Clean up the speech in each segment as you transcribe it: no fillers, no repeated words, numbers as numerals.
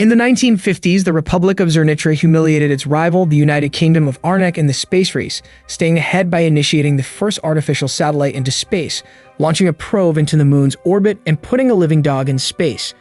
In the 1950s, the Republic of Zernitra humiliated its rival, the United Kingdom of Arnak, in the space race, staying ahead by initiating the first artificial satellite into space, launching a probe into the moon's orbit, and putting a living dog in space.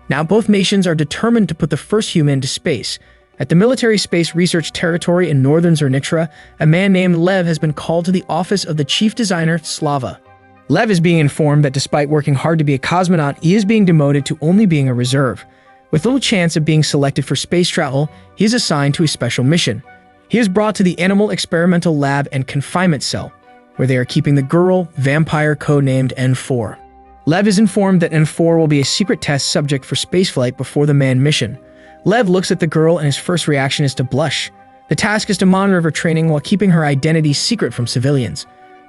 Now both nations are determined to put the first human into space. At the Military Space Research Territory in northern Zernitra, a man named Lev has been called to the office of the chief designer, Slava. Lev is being informed that despite working hard to be a cosmonaut, he is being demoted to only being a reserve. With little chance of being selected for space travel, he is assigned to a special mission. He is brought to the Animal Experimental Lab and Confinement Cell, where they are keeping the girl, vampire codenamed N4. Lev is informed that N4 will be a secret test subject for spaceflight before the manned mission. Lev looks at the girl and his first reaction is to blush. The task is to monitor her training while keeping her identity secret from civilians.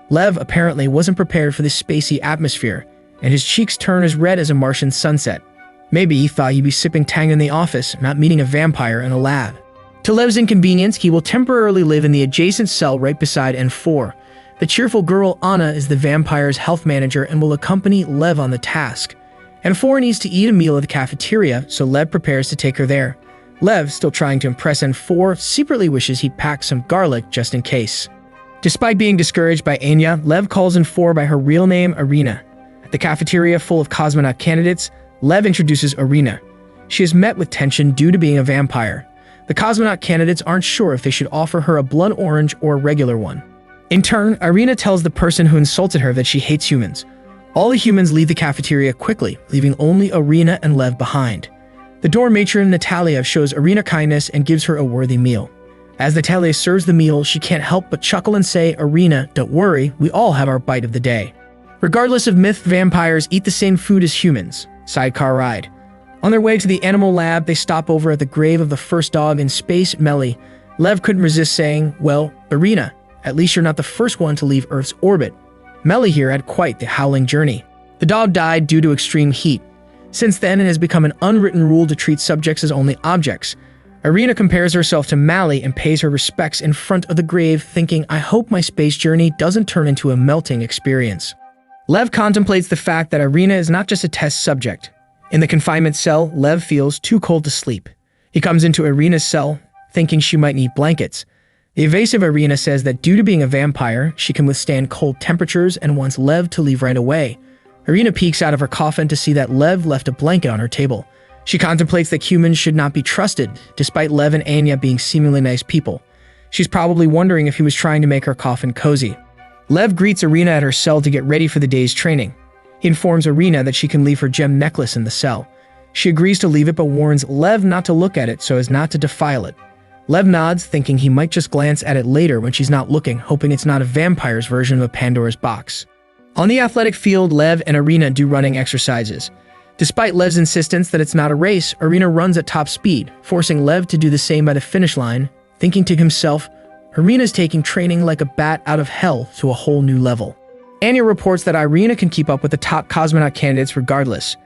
Lev apparently wasn't prepared for this spacey atmosphere, and his cheeks turn as red as a Martian sunset. Maybe he thought he'd be sipping Tang in the office, not meeting a vampire in a lab. To Lev's inconvenience, he will temporarily live in the adjacent cell right beside N4. The cheerful girl Anna is the vampire's health manager and will accompany Lev on the task. N4 needs to eat a meal at the cafeteria, so Lev prepares to take her there. Lev, still trying to impress N4, secretly wishes he'd packed some garlic just in case. Despite being discouraged by Anya, Lev calls N4 by her real name, Irina. At the cafeteria full of cosmonaut candidates, Lev introduces Irina. She is met with tension due to being a vampire. The cosmonaut candidates aren't sure if they should offer her a blood orange or a regular one. In turn, Irina tells the person who insulted her that she hates humans. All the humans leave the cafeteria quickly, leaving only Irina and Lev behind. The door matron Natalia shows Irina kindness and gives her a worthy meal. As Natalia serves the meal, she can't help but chuckle and say, "Irina, don't worry, we all have our bite of the day." Regardless of myth, vampires eat the same food as humans. Sidecar ride. On their way to the animal lab, they stop over at the grave of the first dog in space, Melly. Lev couldn't resist saying, "Well, Irina, at least you're not the first one to leave Earth's orbit." Melly here had quite the howling journey. The dog died due to extreme heat. Since then, it has become an unwritten rule to treat subjects as only objects. Irina compares herself to Mally and pays her respects in front of the grave, thinking, "I hope my space journey doesn't turn into a melting experience." Lev contemplates the fact that Irina is not just a test subject. In the confinement cell, Lev feels too cold to sleep. He comes into Irina's cell, thinking she might need blankets. The evasive Irina says that due to being a vampire, she can withstand cold temperatures and wants Lev to leave right away. Irina peeks out of her coffin to see that Lev left a blanket on her table. She contemplates that humans should not be trusted, despite Lev and Anya being seemingly nice people. She's probably wondering if he was trying to make her coffin cozy. Lev greets Irina at her cell to get ready for the day's training. He informs Irina that she can leave her gem necklace in the cell. She agrees to leave it but warns Lev not to look at it so as not to defile it. Lev nods, thinking he might just glance at it later when she's not looking, hoping it's not a vampire's version of a Pandora's box. On the athletic field, Lev and Irina do running exercises. Despite Lev's insistence that it's not a race, Irina runs at top speed, forcing Lev to do the same by the finish line, thinking to himself, Irina's taking training like a bat out of hell to a whole new level. Anya reports that Irina can keep up with the top cosmonaut candidates regardless.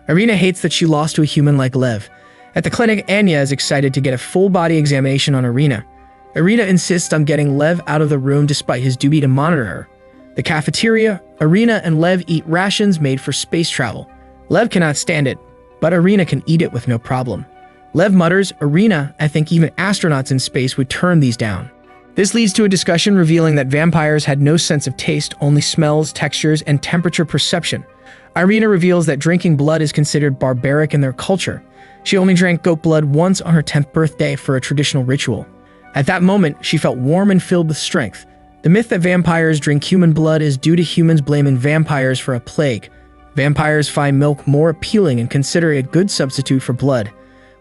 Irina hates that she lost to a human like Lev. At the clinic, Anya is excited to get a full-body examination on Irina. Irina insists on getting Lev out of the room despite his duty to monitor her. The cafeteria, Irina and Lev eat rations made for space travel. Lev cannot stand it, but Irina can eat it with no problem. Lev mutters, "Irina, I think even astronauts in space would turn these down." This leads to a discussion revealing that vampires had no sense of taste, only smells, textures, and temperature perception. Irina reveals that drinking blood is considered barbaric in their culture. She only drank goat blood once on her 10th birthday for a traditional ritual. At that moment, she felt warm and filled with strength. The myth that vampires drink human blood is due to humans blaming vampires for a plague. Vampires find milk more appealing and consider it a good substitute for blood.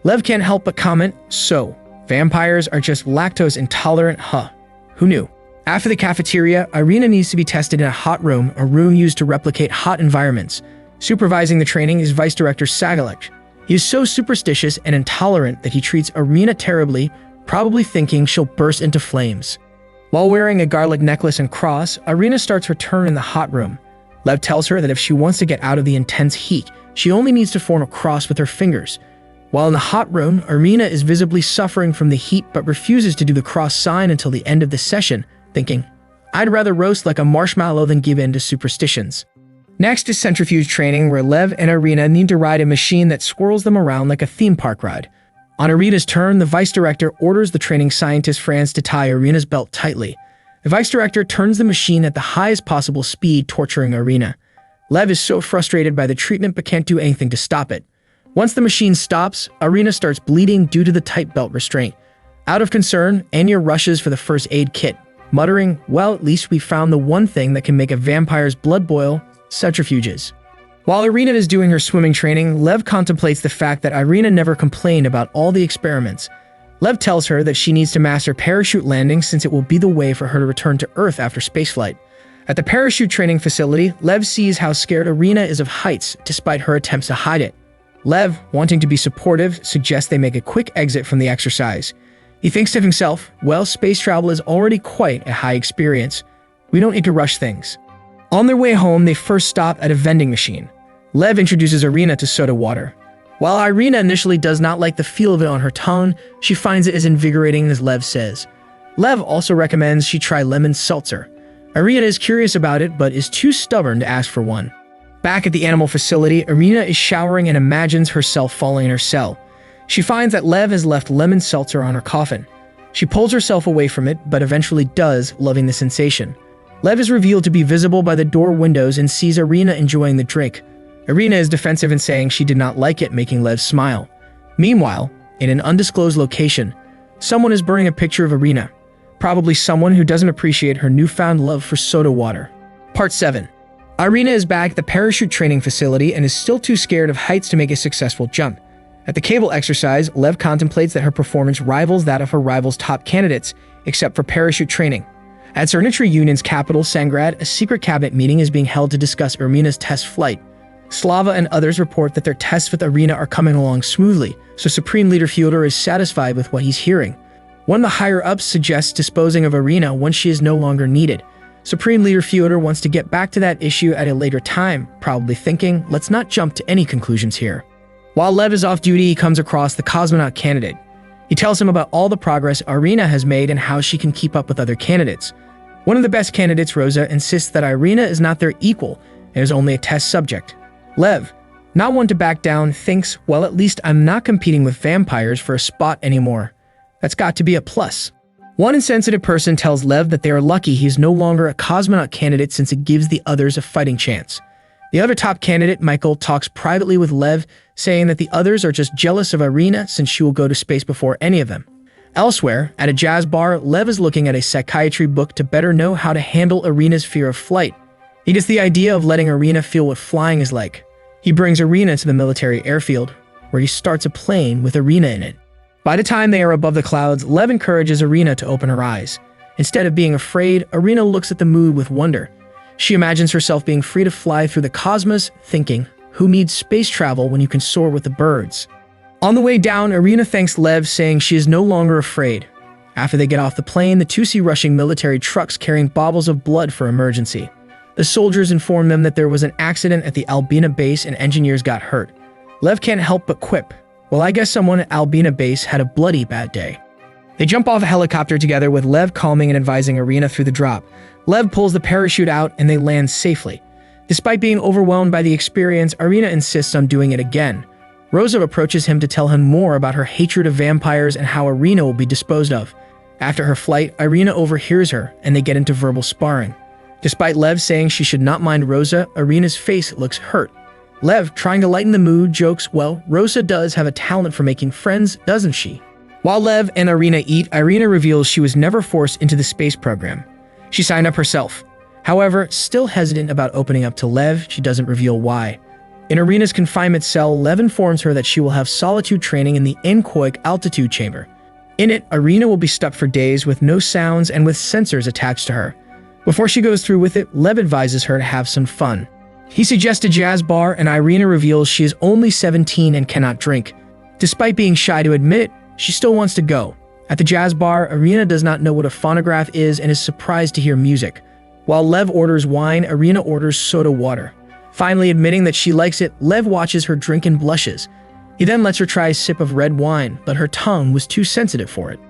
Lev can't help but comment, "So, vampires are just lactose intolerant, huh? Who knew?" After the cafeteria, Irina needs to be tested in a hot room, a room used to replicate hot environments. Supervising the training is Vice Director Sagalek. He is so superstitious and intolerant that he treats Irina terribly, probably thinking she'll burst into flames. While wearing a garlic necklace and cross, Irina starts her turn in the hot room. Lev tells her that if she wants to get out of the intense heat, she only needs to form a cross with her fingers. While in the hot room, Irina is visibly suffering from the heat but refuses to do the cross sign until the end of the session, thinking, "I'd rather roast like a marshmallow than give in to superstitions." Next is centrifuge training, where Lev and Irina need to ride a machine that swirls them around like a theme park ride. On Irina's turn, the vice director orders the training scientist Franz to tie Irina's belt tightly. The vice director turns the machine at the highest possible speed, torturing Irina. Lev is so frustrated by the treatment but can't do anything to stop it. Once the machine stops, Irina starts bleeding due to the tight belt restraint. Out of concern, Anya rushes for the first aid kit, muttering, "Well, at least we found the one thing that can make a vampire's blood boil: centrifuges." While Irina is doing her swimming training, Lev contemplates the fact that Irina never complained about all the experiments. Lev tells her that she needs to master parachute landing since it will be the way for her to return to Earth after spaceflight. At the parachute training facility, Lev sees how scared Irina is of heights despite her attempts to hide it. Lev, wanting to be supportive, suggests they make a quick exit from the exercise. He thinks to himself, well, space travel is already quite a high experience. We don't need to rush things. On their way home, they first stop at a vending machine. Lev introduces Irina to soda water. While Irina initially does not like the feel of it on her tongue, she finds it as invigorating as Lev says. Lev also recommends she try lemon seltzer. Irina is curious about it, but is too stubborn to ask for one. Back at the animal facility, Irina is showering and imagines herself falling in her cell. She finds that Lev has left lemon seltzer on her coffin. She pulls herself away from it, but eventually does, loving the sensation. Lev is revealed to be visible by the door windows and sees Irina enjoying the drink. Irina is defensive in saying she did not like it, making Lev smile. Meanwhile, in an undisclosed location, someone is burning a picture of Irina. Probably someone who doesn't appreciate her newfound love for soda water. Part 7. Irina is back at the parachute training facility and is still too scared of heights to make a successful jump. At the cable exercise, Lev contemplates that her performance rivals that of her rival's top candidates, except for parachute training. At Cernitra Union's capital, Sangrad, a secret cabinet meeting is being held to discuss Irina's test flight. Slava and others report that their tests with Irina are coming along smoothly, so Supreme Leader Fyodor is satisfied with what he's hearing. One of the higher-ups suggests disposing of Irina once she is no longer needed. Supreme Leader Fyodor wants to get back to that issue at a later time, probably thinking, let's not jump to any conclusions here. While Lev is off duty, he comes across the cosmonaut candidate. He tells him about all the progress Irina has made and how she can keep up with other candidates. One of the best candidates, Rosa, insists that Irina is not their equal and is only a test subject. Lev, not one to back down, thinks, well, at least I'm not competing with vampires for a spot anymore. That's got to be a plus. One insensitive person tells Lev that they are lucky he's no longer a cosmonaut candidate since it gives the others a fighting chance. The other top candidate, Michael, talks privately with Lev, saying that the others are just jealous of Irina since she will go to space before any of them. Elsewhere, at a jazz bar, Lev is looking at a psychiatry book to better know how to handle Irina's fear of flight. He gets the idea of letting Irina feel what flying is like. He brings Irina to the military airfield, where he starts a plane with Irina in it. By the time they are above the clouds, Lev encourages Irina to open her eyes. Instead of being afraid, Irina looks at the moon with wonder. She imagines herself being free to fly through the cosmos, thinking, who needs space travel when you can soar with the birds? On the way down, Irina thanks Lev, saying she is no longer afraid. After they get off the plane, the two see rushing military trucks carrying baubles of blood for emergency. The soldiers inform them that there was an accident at the Albina base and engineers got hurt. Lev can't help but quip, well, I guess someone at Albina base had a bloody bad day. They jump off a helicopter together with Lev calming and advising Irina through the drop. Lev pulls the parachute out and they land safely. Despite being overwhelmed by the experience, Irina insists on doing it again. Rosa approaches him to tell him more about her hatred of vampires and how Irina will be disposed of. After her flight, Irina overhears her and they get into verbal sparring. Despite Lev saying she should not mind Rosa, Irina's face looks hurt. Lev, trying to lighten the mood, jokes, well, Rosa does have a talent for making friends, doesn't she? While Lev and Irina eat, Irina reveals she was never forced into the space program. She signed up herself. However, still hesitant about opening up to Lev, she doesn't reveal why. In Irina's confinement cell, Lev informs her that she will have solitude training in the Encoic altitude chamber. In it, Irina will be stuck for days with no sounds and with sensors attached to her. Before she goes through with it, Lev advises her to have some fun. He suggests a jazz bar, and Irina reveals she is only 17 and cannot drink. Despite being shy to admit it, she still wants to go. At the jazz bar, Irina does not know what a phonograph is and is surprised to hear music. While Lev orders wine, Irina orders soda water. Finally admitting that she likes it, Lev watches her drink and blushes. He then lets her try a sip of red wine, but her tongue was too sensitive for it.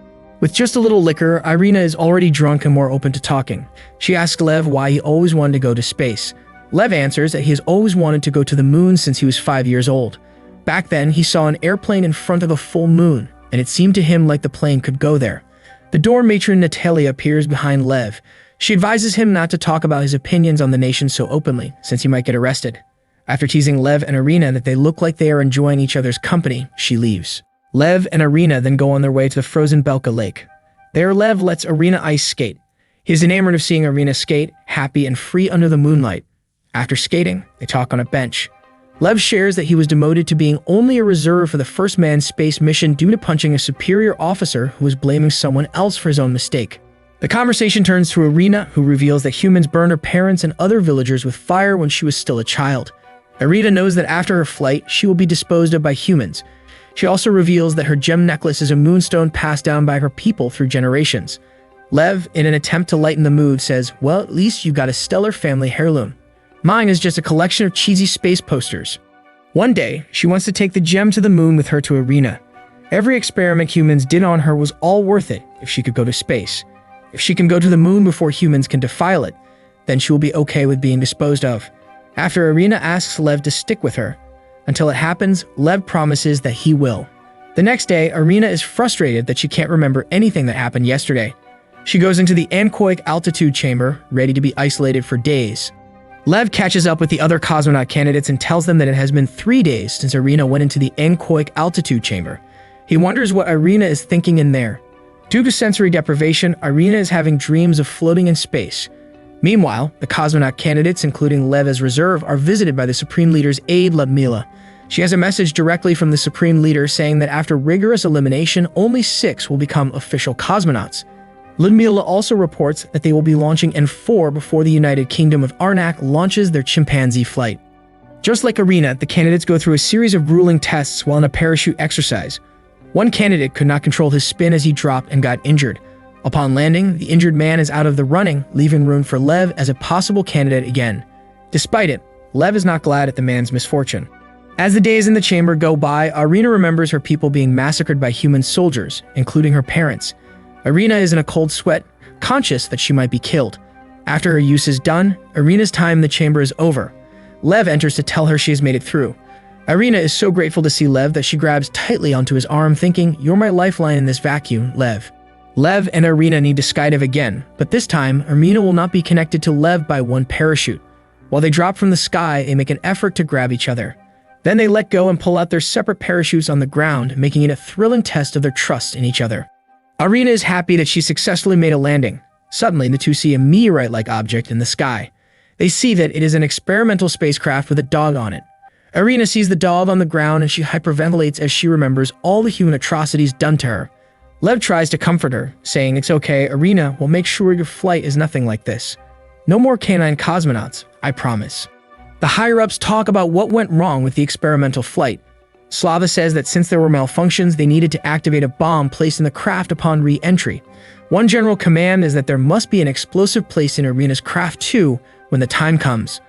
With just a little liquor, Irina is already drunk and more open to talking. She asks Lev why he always wanted to go to space. Lev answers that he has always wanted to go to the moon since he was 5 years old. Back then, he saw an airplane in front of a full moon, and it seemed to him like the plane could go there. The dorm matron Natalia appears behind Lev. She advises him not to talk about his opinions on the nation so openly, since he might get arrested. After teasing Lev and Irina that they look like they are enjoying each other's company, she leaves. Lev and Irina then go on their way to the frozen Belka Lake. There, Lev lets Irina ice skate. He is enamored of seeing Irina skate, happy and free under the moonlight. After skating, they talk on a bench. Lev shares that he was demoted to being only a reserve for the first manned space mission due to punching a superior officer who was blaming someone else for his own mistake. The conversation turns to Irina, who reveals that humans burned her parents and other villagers with fire when she was still a child. Irina knows that after her flight, she will be disposed of by humans. She also reveals that her gem necklace is a moonstone passed down by her people through generations. Lev, in an attempt to lighten the mood, says, "Well, at least you got a stellar family heirloom. Mine is just a collection of cheesy space posters." One day, she wants to take the gem to the moon with her to Irina. Every experiment humans did on her was all worth it if she could go to space. If she can go to the moon before humans can defile it, then she will be okay with being disposed of. After Irina asks Lev to stick with her. Until it happens, Lev promises that he will. The next day, Irina is frustrated that she can't remember anything that happened yesterday. She goes into the anechoic altitude chamber, ready to be isolated for days. Lev catches up with the other cosmonaut candidates and tells them that it has been 3 days since Irina went into the anechoic altitude chamber. He wonders what Irina is thinking in there. Due to sensory deprivation, Irina is having dreams of floating in space. Meanwhile, the cosmonaut candidates, including Lev as reserve, are visited by the Supreme Leader's aide, Ludmila. She has a message directly from the Supreme Leader saying that after rigorous elimination, only 6 will become official cosmonauts. Ludmila also reports that they will be launching N4 before the United Kingdom of Arnak launches their chimpanzee flight. Just like Irina, the candidates go through a series of grueling tests while in a parachute exercise. One candidate could not control his spin as he dropped and got injured. Upon landing, the injured man is out of the running, leaving room for Lev as a possible candidate again. Despite it, Lev is not glad at the man's misfortune. As the days in the chamber go by, Irina remembers her people being massacred by human soldiers, including her parents. Irina is in a cold sweat, conscious that she might be killed. After her use is done, Irina's time in the chamber is over. Lev enters to tell her she has made it through. Irina is so grateful to see Lev that she grabs tightly onto his arm, thinking, "You're my lifeline in this vacuum, Lev." Lev and Irina need to skydive again, but this time, Irina will not be connected to Lev by one parachute. While they drop from the sky, they make an effort to grab each other. Then they let go and pull out their separate parachutes on the ground, making it a thrilling test of their trust in each other. Irina is happy that she successfully made a landing. Suddenly, the two see a meteorite-like object in the sky. They see that it is an experimental spacecraft with a dog on it. Irina sees the dog on the ground and she hyperventilates as she remembers all the human atrocities done to her. Lev tries to comfort her, saying, "It's okay, Irina, we'll make sure your flight is nothing like this. No more canine cosmonauts, I promise." The higher-ups talk about what went wrong with the experimental flight. Slava says that since there were malfunctions, they needed to activate a bomb placed in the craft upon re-entry. One general command is that there must be an explosive placed in Irina's craft too when the time comes.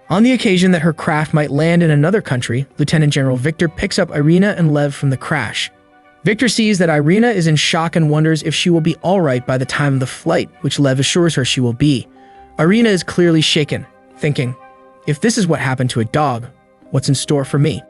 On the occasion that her craft might land in another country, Lieutenant General Victor picks up Irina and Lev from the crash. Victor sees that Irina is in shock and wonders if she will be alright by the time of the flight, which Lev assures her she will be. Irina is clearly shaken, thinking, "If this is what happened to a dog, what's in store for me?"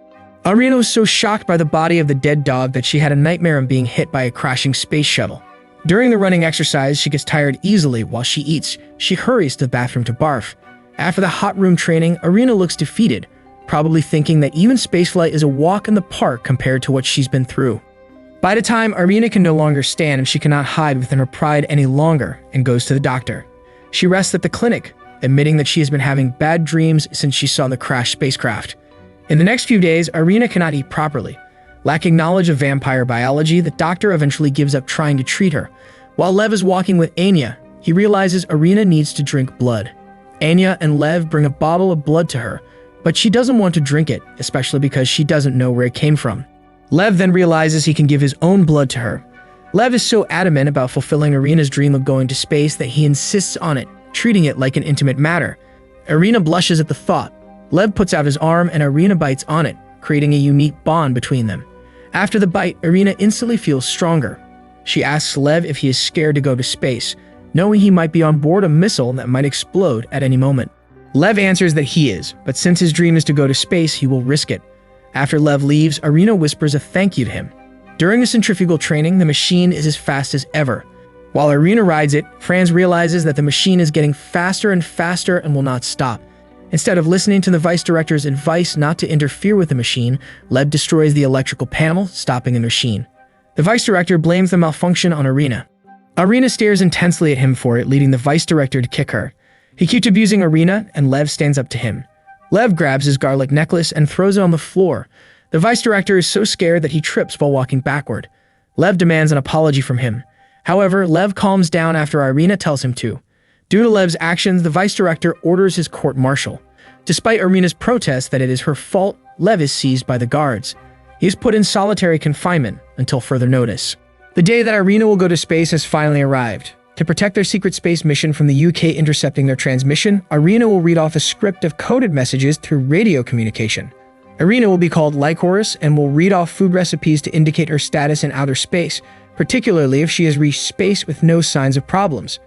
Irina was so shocked by the body of the dead dog that she had a nightmare of being hit by a crashing space shuttle. During the running exercise, she gets tired easily. While she eats, she hurries to the bathroom to barf. After the hot room training, Irina looks defeated, probably thinking that even spaceflight is a walk in the park compared to what she's been through. By the time Irina can no longer stand and she cannot hide within her pride any longer and goes to the doctor. She rests at the clinic, admitting that she has been having bad dreams since she saw the crashed spacecraft. In the next few days, Irina cannot eat properly. Lacking knowledge of vampire biology, the doctor eventually gives up trying to treat her. While Lev is walking with Anya, he realizes Irina needs to drink blood. Anya and Lev bring a bottle of blood to her, but she doesn't want to drink it, especially because she doesn't know where it came from. Lev then realizes he can give his own blood to her. Lev is so adamant about fulfilling Irina's dream of going to space that he insists on it, treating it like an intimate matter. Irina blushes at the thought. Lev puts out his arm and Irina bites on it, creating a unique bond between them. After the bite, Irina instantly feels stronger. She asks Lev if he is scared to go to space, knowing he might be on board a missile that might explode at any moment. Lev answers that he is, but since his dream is to go to space, he will risk it. After Lev leaves, Irina whispers a thank you to him. During the centrifugal training, the machine is as fast as ever. While Irina rides it, Franz realizes that the machine is getting faster and faster and will not stop. Instead of listening to the vice director's advice not to interfere with the machine, Lev destroys the electrical panel, stopping the machine. The vice director blames the malfunction on Irina. Irina stares intensely at him for it, leading the vice director to kick her. He keeps abusing Irina, and Lev stands up to him. Lev grabs his garlic necklace and throws it on the floor. The vice director is so scared that he trips while walking backward. Lev demands an apology from him. However, Lev calms down after Irina tells him to. Due to Lev's actions, the vice director orders his court-martial. Despite Irina's protest that it is her fault, Lev is seized by the guards. He is put in solitary confinement until further notice. The day that Irina will go to space has finally arrived. To protect their secret space mission from the UK intercepting their transmission, Irina will read off a script of coded messages through radio communication. Irina will be called Lycoris and will read off food recipes to indicate her status in outer space, particularly if she has reached space with no signs of problems.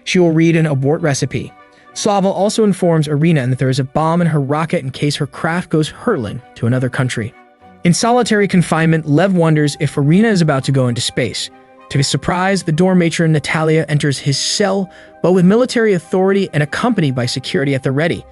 She will read an abort recipe. Slava also informs Irina that there is a bomb in her rocket in case her craft goes hurtling to another country. In solitary confinement, Lev wonders if Irina is about to go into space. To his surprise, the dorm matron Natalia enters his cell, but with military authority and accompanied by security at the ready.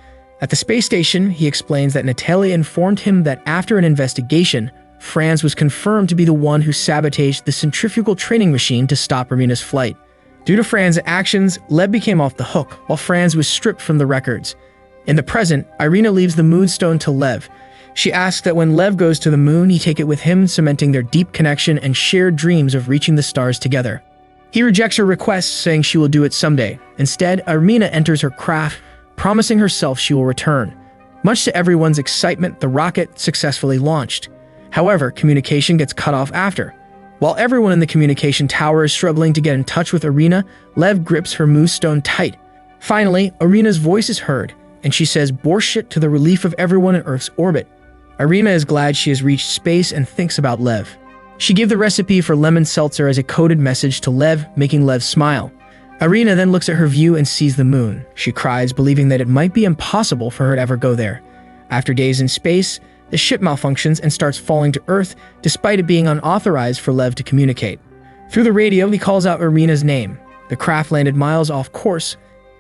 At the space station, he explains that Natalia informed him that after an investigation, Franz was confirmed to be the one who sabotaged the centrifugal training machine to stop Irina's flight. Due to Franz's actions, Lev became off the hook, while Franz was stripped from the records. In the present, Irina leaves the moonstone to Lev. She asks that when Lev goes to the moon, he take it with him, cementing their deep connection and shared dreams of reaching the stars together. He rejects her request, saying she will do it someday. Instead, Irina enters her craft, promising herself she will return. Much to everyone's excitement, the rocket successfully launched. However, communication gets cut off after. While everyone in the communication tower is struggling to get in touch with Irina, Lev grips her moonstone tight. Finally, Irina's voice is heard, and she says "Borshit" to the relief of everyone in Earth's orbit. Irina is glad she has reached space and thinks about Lev. She gave the recipe for lemon seltzer as a coded message to Lev, making Lev smile. Irina then looks at her view and sees the moon. She cries, believing that it might be impossible for her to ever go there. After days in space, the ship malfunctions and starts falling to Earth, despite it being unauthorized for Lev to communicate. Through the radio, he calls out Irina's name. The craft landed miles off course,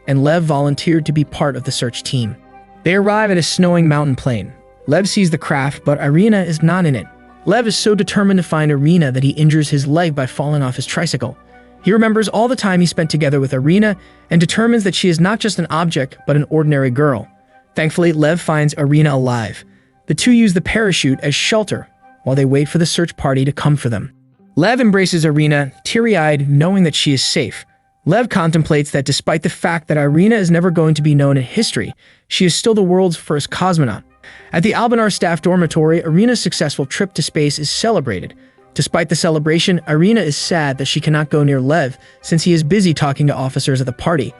and Lev volunteered to be part of the search team. They arrive at a snowing mountain plain. Lev sees the craft, but Irina is not in it. Lev is so determined to find Irina that he injures his leg by falling off his tricycle. He remembers all the time he spent together with Irina and determines that she is not just an object, but an ordinary girl. Thankfully, Lev finds Irina alive. The two use the parachute as shelter while they wait for the search party to come for them. Lev embraces Irina, teary-eyed, knowing that she is safe. Lev contemplates that despite the fact that Irina is never going to be known in history, she is still the world's first cosmonaut. At the Albanar staff dormitory, Irina's successful trip to space is celebrated. Despite the celebration, Irina is sad that she cannot go near Lev since he is busy talking to officers at the party.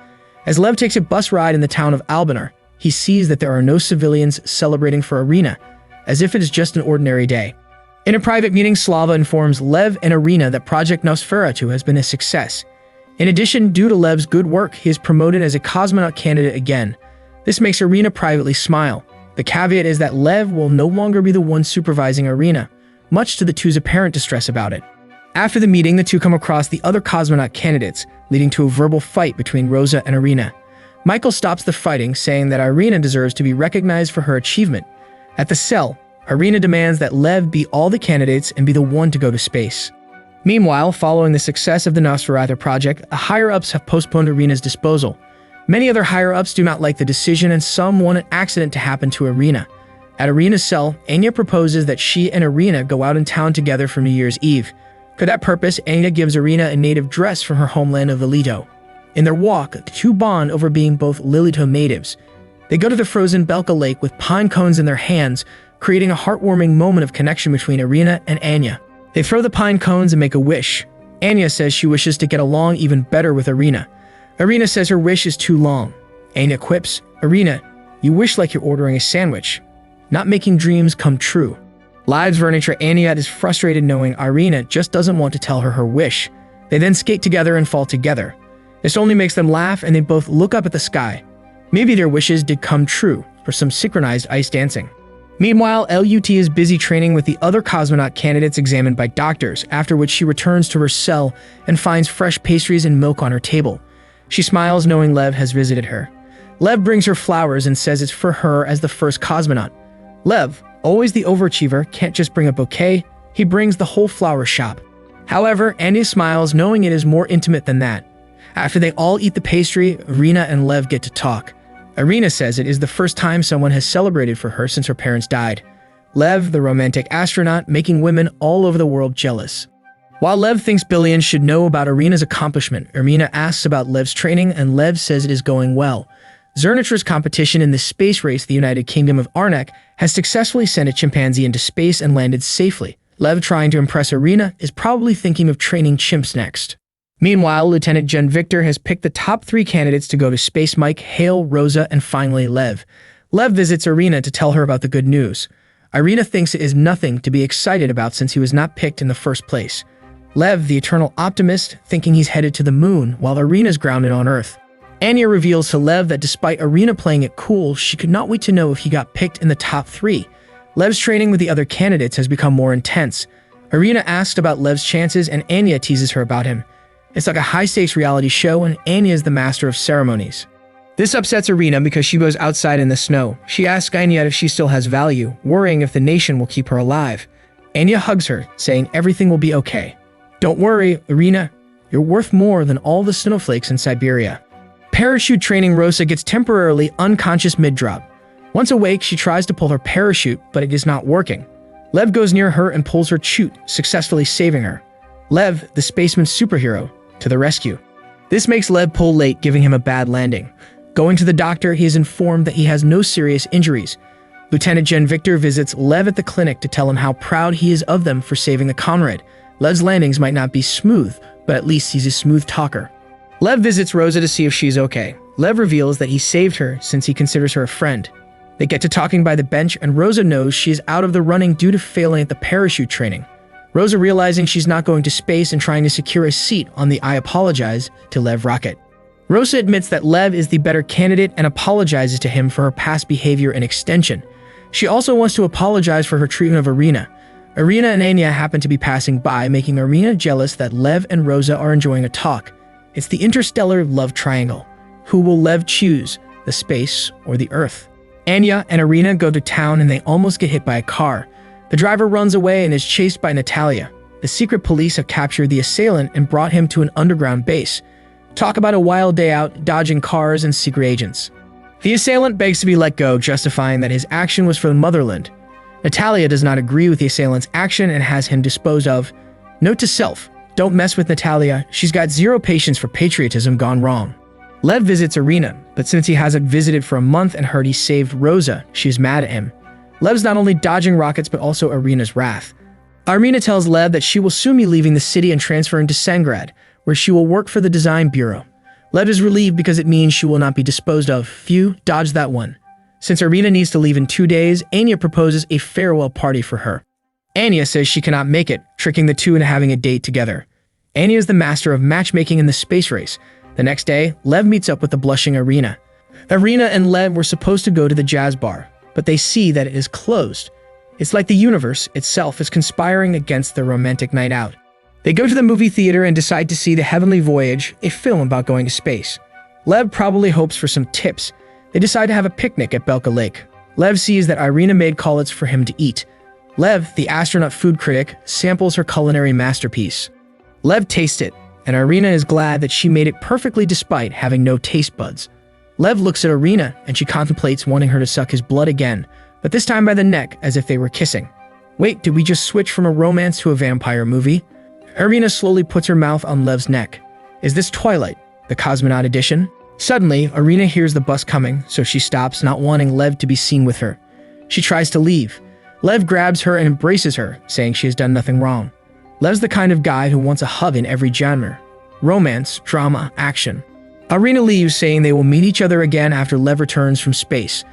As Lev takes a bus ride in the town of Albanar, he sees that there are no civilians celebrating for Irina, as if it is just an ordinary day. In a private meeting, Slava informs Lev and Irina that Project Nosferatu has been a success. In addition, due to Lev's good work, he is promoted as a cosmonaut candidate again. This makes Irina privately smile. The caveat is that Lev will no longer be the one supervising Irina, much to the two's apparent distress about it. After the meeting, the two come across the other cosmonaut candidates, leading to a verbal fight between Rosa and Irina. Michael stops the fighting, saying that Irina deserves to be recognized for her achievement. At the cell, Irina demands that Lev be all the candidates and be the one to go to space. Meanwhile, following the success of the Nosferatu project, the higher-ups have postponed Irina's disposal. Many other higher-ups do not like the decision, and some want an accident to happen to Irina. At Irina's cell, Anya proposes that she and Irina go out in town together for New Year's Eve. For that purpose, Anya gives Irina a native dress from her homeland of Lilito. In their walk, the two bond over being both Lilito natives. They go to the frozen Belka Lake with pine cones in their hands, creating a heartwarming moment of connection between Irina and Anya. They throw the pine cones and make a wish. Anya says she wishes to get along even better with Irina. Irina says her wish is too long. Anya quips, "Irina, you wish like you're ordering a sandwich, not making dreams come true." Live's Vernature Anya is frustrated knowing Irina just doesn't want to tell her wish. They then skate together and fall together. This only makes them laugh, and they both look up at the sky. Maybe their wishes did come true for some synchronized ice dancing. Meanwhile, LUT is busy training with the other cosmonaut candidates examined by doctors, after which she returns to her cell and finds fresh pastries and milk on her table. She smiles knowing Lev has visited her. Lev brings her flowers and says it's for her as the first cosmonaut. Lev, always the overachiever, can't just bring a bouquet, he brings the whole flower shop. However, Anya smiles knowing it is more intimate than that. After they all eat the pastry, Irina and Lev get to talk. Irina says it is the first time someone has celebrated for her since her parents died. Lev, the romantic astronaut, making women all over the world jealous. While Lev thinks billions should know about Irina's accomplishment, Irina asks about Lev's training and Lev says it is going well. Zernitra's competition in the space race, the United Kingdom of Arnak, has successfully sent a chimpanzee into space and landed safely. Lev, trying to impress Irina, is probably thinking of training chimps next. Meanwhile, Lieutenant Jen Victor has picked the top 3 candidates to go to space: Mike, Hale, Rosa, and finally Lev. Lev visits Irina to tell her about the good news. Irina thinks it is nothing to be excited about since he was not picked in the first place. Lev, the eternal optimist, thinking he's headed to the moon while Irina's grounded on Earth. Anya reveals to Lev that despite Irina playing it cool, she could not wait to know if he got picked in the top 3. Lev's training with the other candidates has become more intense. Irina asks about Lev's chances and Anya teases her about him. It's like a high-stakes reality show and Anya is the master of ceremonies. This upsets Irina because she goes outside in the snow. She asks Anya if she still has value, worrying if the nation will keep her alive. Anya hugs her, saying everything will be okay. Don't worry, Irina. You're worth more than all the snowflakes in Siberia. Parachute training Rosa gets temporarily unconscious mid-drop. Once awake, she tries to pull her parachute, but it is not working. Lev goes near her and pulls her chute, successfully saving her. Lev, the spaceman superhero, to the rescue. This makes Lev pull late, giving him a bad landing. Going to the doctor, he is informed that he has no serious injuries. Lieutenant Jen Victor visits Lev at the clinic to tell him how proud he is of them for saving the comrade. Lev's landings might not be smooth, but at least he's a smooth talker. Lev visits Rosa to see if she's okay. Lev reveals that he saved her since he considers her a friend. They get to talking by the bench and Rosa knows she is out of the running due to failing at the parachute training. Rosa, realizing she's not going to space and trying to secure a seat on the I apologize to Lev rocket. Rosa admits that Lev is the better candidate and apologizes to him for her past behavior and extension. She also wants to apologize for her treatment of Irina. Irina and Anya happen to be passing by, making Irina jealous that Lev and Rosa are enjoying a talk. It's the interstellar love triangle. Who will Lev choose, the space or the Earth? Anya and Irina go to town and they almost get hit by a car. The driver runs away and is chased by Natalia. The secret police have captured the assailant and brought him to an underground base. Talk about a wild day out, dodging cars and secret agents. The assailant begs to be let go, justifying that his action was for the motherland. Natalia does not agree with the assailant's action and has him disposed of. Note to self, don't mess with Natalia, she's got zero patience for patriotism gone wrong. Lev visits Irina, but since he hasn't visited for a month and heard he saved Rosa, she is mad at him. Lev's not only dodging rockets but also Irina's wrath. Irina tells Lev that she will soon be leaving the city and transferring to Sangrad, where she will work for the design bureau. Lev is relieved because it means she will not be disposed of. Phew, dodge that one. Since Irina needs to leave in 2 days, Anya proposes a farewell party for her. Anya says she cannot make it, tricking the two into having a date together. Anya is the master of matchmaking in the space race. The next day, Lev meets up with the blushing Irina. Irina and Lev were supposed to go to the jazz bar, but they see that it is closed. It's like the universe itself is conspiring against their romantic night out. They go to the movie theater and decide to see The Heavenly Voyage, a film about going to space. Lev probably hopes for some tips. They decide to have a picnic at Belka Lake. Lev sees that Irina made collets for him to eat. Lev, the astronaut food critic, samples her culinary masterpiece. Lev tastes it, and Irina is glad that she made it perfectly despite having no taste buds. Lev looks at Irina, and she contemplates wanting her to suck his blood again, but this time by the neck as if they were kissing. Wait, did we just switch from a romance to a vampire movie? Irina slowly puts her mouth on Lev's neck. Is this Twilight, the cosmonaut edition? Suddenly, Irina hears the bus coming, so she stops, not wanting Lev to be seen with her. She tries to leave. Lev grabs her and embraces her, saying she has done nothing wrong. Lev's the kind of guy who wants a hug in every genre. Romance, drama, action. Irina leaves, saying they will meet each other again after Lev returns from space.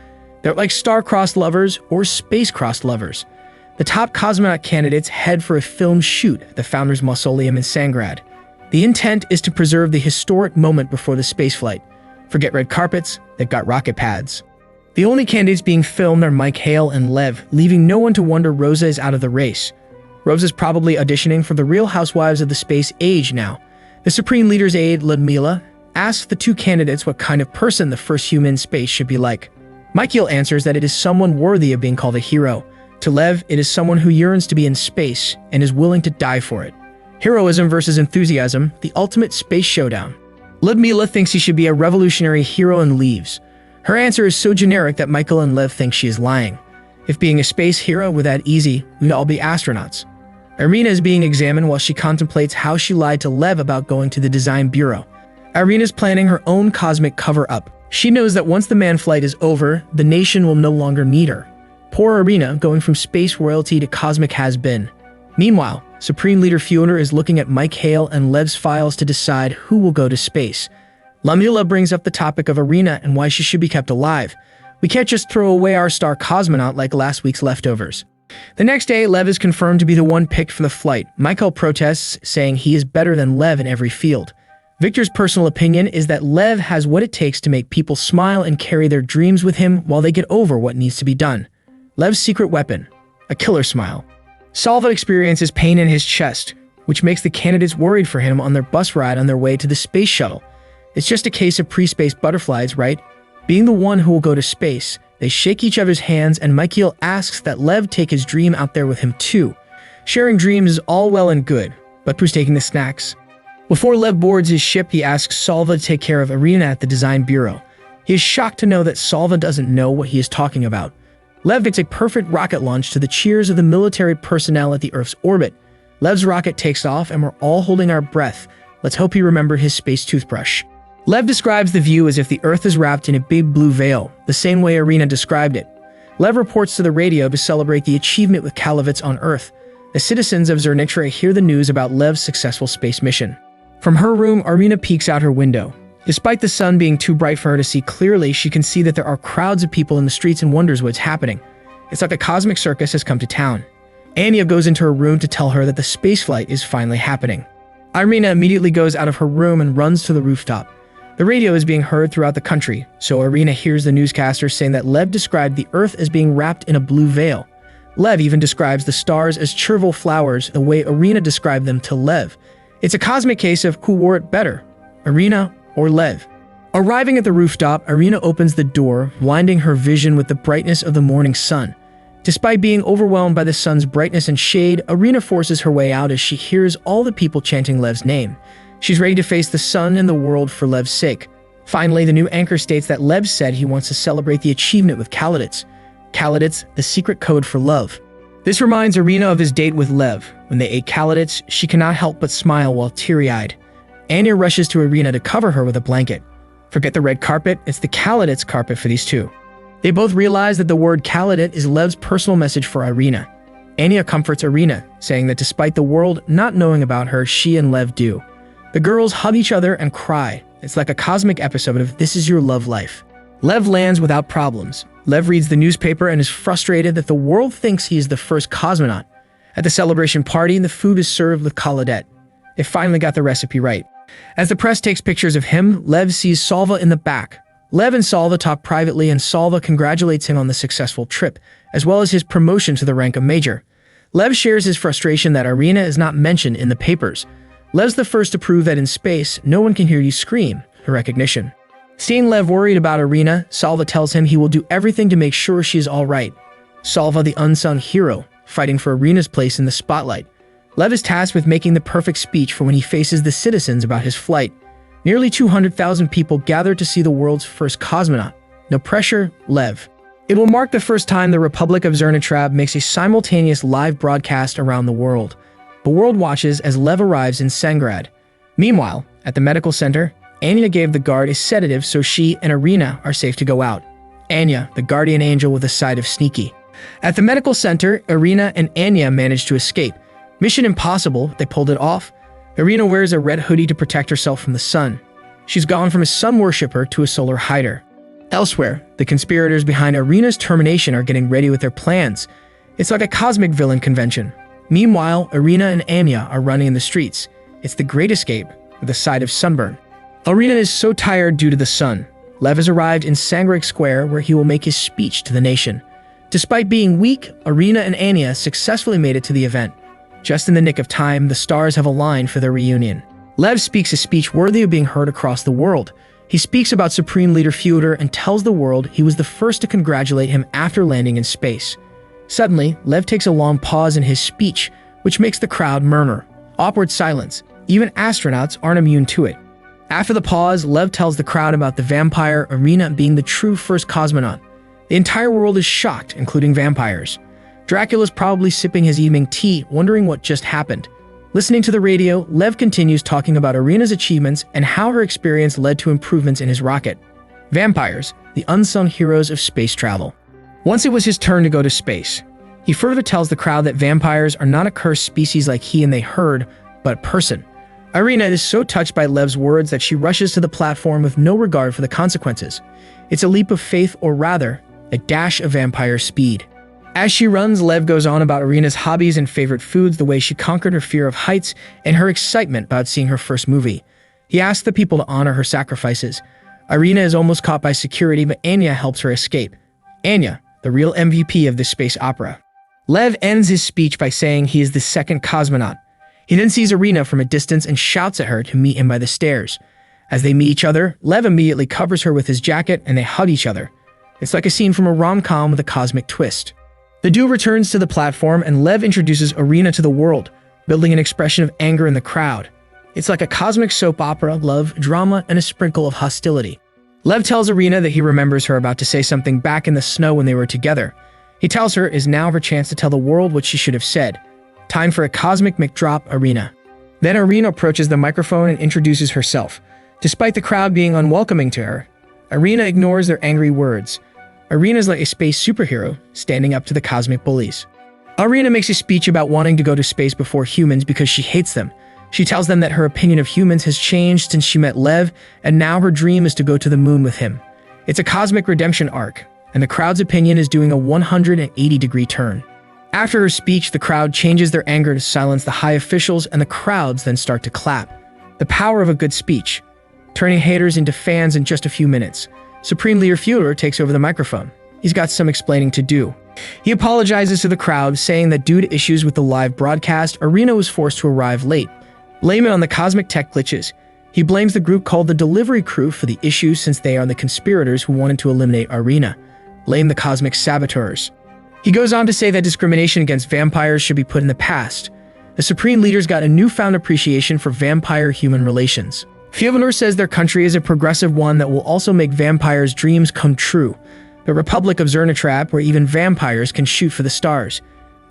They're like star-crossed lovers or space-crossed lovers. The top cosmonaut candidates head for a film shoot at the Founders Mausoleum in Sangrad. The intent is to preserve the historic moment before the spaceflight. Forget red carpets, they've got rocket pads. The only candidates being filmed are Mike Hale and Lev, leaving no one to wonder Rosa is out of the race. Rosa's probably auditioning for the Real Housewives of the Space Age now. The Supreme Leader's aide, Ludmila, asks the two candidates what kind of person the first human in space should be like. Michael answers that it is someone worthy of being called a hero. To Lev, it is someone who yearns to be in space and is willing to die for it. Heroism versus enthusiasm, the ultimate space showdown. Ludmila thinks he should be a revolutionary hero and leaves. Her answer is so generic that Michael and Lev think she is lying. If being a space hero were that easy, we'd all be astronauts. Irina is being examined while she contemplates how she lied to Lev about going to the design bureau. Irina's planning her own cosmic cover-up. She knows that once the man flight is over, the nation will no longer need her. Poor Irina, going from space royalty to cosmic has-been. Meanwhile, Supreme Leader Fjodor is looking at Mike Hale and Lev's files to decide who will go to space. Ludmila brings up the topic of Irina and why she should be kept alive. We can't just throw away our star cosmonaut like last week's leftovers. The next day, Lev is confirmed to be the one picked for the flight. Michael protests, saying he is better than Lev in every field. Victor's personal opinion is that Lev has what it takes to make people smile and carry their dreams with him while they get over what needs to be done. Lev's secret weapon, a killer smile. Salva experiences pain in his chest, which makes the candidates worried for him on their bus ride on their way to the space shuttle. It's just a case of pre-space butterflies, right? Being the one who will go to space, they shake each other's hands and Michael asks that Lev take his dream out there with him too. Sharing dreams is all well and good, but who's taking the snacks? Before Lev boards his ship, he asks Salva to take care of Irina at the design bureau. He is shocked to know that Salva doesn't know what he is talking about. Lev gets a perfect rocket launch to the cheers of the military personnel at the Earth's orbit. Lev's rocket takes off and we're all holding our breath. Let's hope he remembered his space toothbrush. Lev describes the view as if the Earth is wrapped in a big blue veil, the same way Irina described it. Lev reports to the radio to celebrate the achievement with Kalovitz on Earth. The citizens of Zernitra hear the news about Lev's successful space mission. From her room, Irina peeks out her window. Despite the sun being too bright for her to see clearly, she can see that there are crowds of people in the streets and wonders what's happening. It's like a cosmic circus has come to town. Anya goes into her room to tell her that the spaceflight is finally happening. Irina immediately goes out of her room and runs to the rooftop. The radio is being heard throughout the country, so Irina hears the newscaster saying that Lev described the Earth as being wrapped in a blue veil. Lev even describes the stars as chervil flowers the way Irina described them to Lev. It's a cosmic case of who wore it better, Irina or Lev. Arriving at the rooftop, Irina opens the door, blinding her vision with the brightness of the morning sun. Despite being overwhelmed by the sun's brightness and shade, Irina forces her way out as she hears all the people chanting Lev's name. She's ready to face the sun and the world for Lev's sake. Finally, the new anchor states that Lev said he wants to celebrate the achievement with Kaladits. Kaladits, the secret code for love. This reminds Irina of his date with Lev. When they ate Kaladits, she cannot help but smile while teary-eyed. Anya rushes to Irina to cover her with a blanket. Forget the red carpet, it's the Kaladits carpet for these two. They both realize that the word Kaladit is Lev's personal message for Irina. Anya comforts Irina, saying that despite the world not knowing about her, she and Lev do. The girls hug each other and cry. It's like a cosmic episode of This Is Your Love Life. Lev lands without problems. Lev reads the newspaper and is frustrated that the world thinks he is the first cosmonaut. At the celebration party, the food is served with Kaladet. They finally got the recipe right. As the press takes pictures of him, Lev sees Salva in the back. Lev and Salva talk privately and Salva congratulates him on the successful trip, as well as his promotion to the rank of major. Lev shares his frustration that Irina is not mentioned in the papers. Lev's the first to prove that in space, no one can hear you scream for recognition. Seeing Lev worried about Irina, Salva tells him he will do everything to make sure she is all right. Salva, the unsung hero, fighting for Irina's place in the spotlight. Lev is tasked with making the perfect speech for when he faces the citizens about his flight. Nearly 200,000 people gathered to see the world's first cosmonaut. No pressure, Lev. It will mark the first time the Republic of Zernitra makes a simultaneous live broadcast around the world. The world watches as Lev arrives in Sangrad. Meanwhile, at the medical center, Anya gave the guard a sedative so she and Irina are safe to go out. Anya, the guardian angel with a side of sneaky. At the medical center, Irina and Anya managed to escape. Mission impossible, they pulled it off. Irina wears a red hoodie to protect herself from the sun. She's gone from a sun worshipper to a solar hider. Elsewhere, the conspirators behind Irina's termination are getting ready with their plans. It's like a cosmic villain convention. Meanwhile, Irina and Anya are running in the streets. It's the great escape with a side of sunburn. Irina is so tired due to the sun. Lev has arrived in Sangreek Square where he will make his speech to the nation. Despite being weak, Irina and Anya successfully made it to the event. Just in the nick of time, the stars have aligned for their reunion. Lev speaks a speech worthy of being heard across the world. He speaks about Supreme Leader Fyodor and tells the world he was the first to congratulate him after landing in space. Suddenly, Lev takes a long pause in his speech, which makes the crowd murmur. Awkward silence. Even astronauts aren't immune to it. After the pause, Lev tells the crowd about the vampire Irina being the true first cosmonaut. The entire world is shocked, including vampires. Dracula's probably sipping his evening tea, wondering what just happened. Listening to the radio, Lev continues talking about Irina's achievements and how her experience led to improvements in his rocket. Vampires, the unsung heroes of space travel. Once it was his turn to go to space, he further tells the crowd that vampires are not a cursed species like he and they heard, but a person. Irina is so touched by Lev's words that she rushes to the platform with no regard for the consequences. It's a leap of faith, or rather, a dash of vampire speed. As she runs, Lev goes on about Irina's hobbies and favorite foods, the way she conquered her fear of heights, and her excitement about seeing her first movie. He asks the people to honor her sacrifices. Irina is almost caught by security, but Anya helps her escape. Anya, the real MVP of this space opera. Lev ends his speech by saying he is the second cosmonaut. He then sees Irina from a distance and shouts at her to meet him by the stairs. As they meet each other, Lev immediately covers her with his jacket and they hug each other. It's like a scene from a rom-com with a cosmic twist. The duo returns to the platform and Lev introduces Irina to the world, building an expression of anger in the crowd. It's like a cosmic soap opera, love, drama, and a sprinkle of hostility. Lev tells Irina that he remembers her about to say something back in the snow when they were together. He tells her it is now her chance to tell the world what she should have said. Time for a cosmic McDrop, Irina. Then Irina approaches the microphone and introduces herself. Despite the crowd being unwelcoming to her, Irina ignores their angry words. Irina is like a space superhero, standing up to the cosmic bullies. Irina makes a speech about wanting to go to space before humans because she hates them. She tells them that her opinion of humans has changed since she met Lev, and now her dream is to go to the moon with him. It's a cosmic redemption arc, and the crowd's opinion is doing a 180-degree turn. After her speech, the crowd changes their anger to silence the high officials, and the crowds then start to clap. The power of a good speech, turning haters into fans in just a few minutes. Supreme Leader Fyodor takes over the microphone. He's got some explaining to do. He apologizes to the crowd, saying that due to issues with the live broadcast, Irina was forced to arrive late. Blaming on the cosmic tech glitches, he blames the group called the Delivery Crew for the issues since they are the conspirators who wanted to eliminate Irina. Blame the cosmic saboteurs. He goes on to say that discrimination against vampires should be put in the past. The Supreme Leaders got a newfound appreciation for vampire-human relations. Fyodor says their country is a progressive one that will also make vampires' dreams come true. The Republic of Zernitrap, where even vampires can shoot for the stars.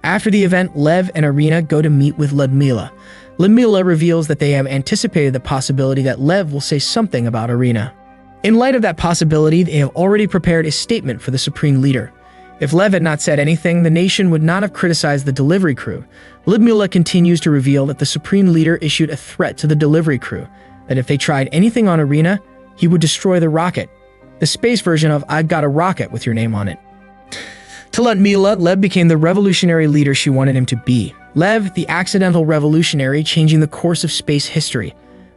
After the event, Lev and Irina go to meet with Ludmila. Ludmila reveals that they have anticipated the possibility that Lev will say something about Irina. In light of that possibility, they have already prepared a statement for the Supreme Leader. If Lev had not said anything, the nation would not have criticized the Delivery Crew. Ludmila continues to reveal that the Supreme Leader issued a threat to the Delivery Crew, that if they tried anything on Irina, he would destroy the rocket. The space version of "I've got a rocket with your name on it." To Ludmila, Lev became the revolutionary leader she wanted him to be. Lev, the accidental revolutionary, changing the course of space history.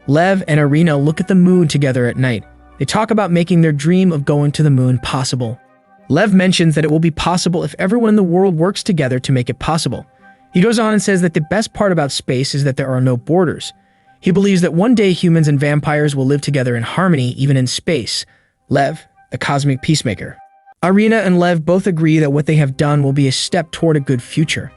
Lev and Irina look at the moon together at night. They talk about making their dream of going to the moon possible. Lev mentions that it will be possible if everyone in the world works together to make it possible. He goes on and says that the best part about space is that there are no borders. He believes that one day humans and vampires will live together in harmony, even in space. Lev, the cosmic peacemaker. Irina and Lev both agree that what they have done will be a step toward a good future.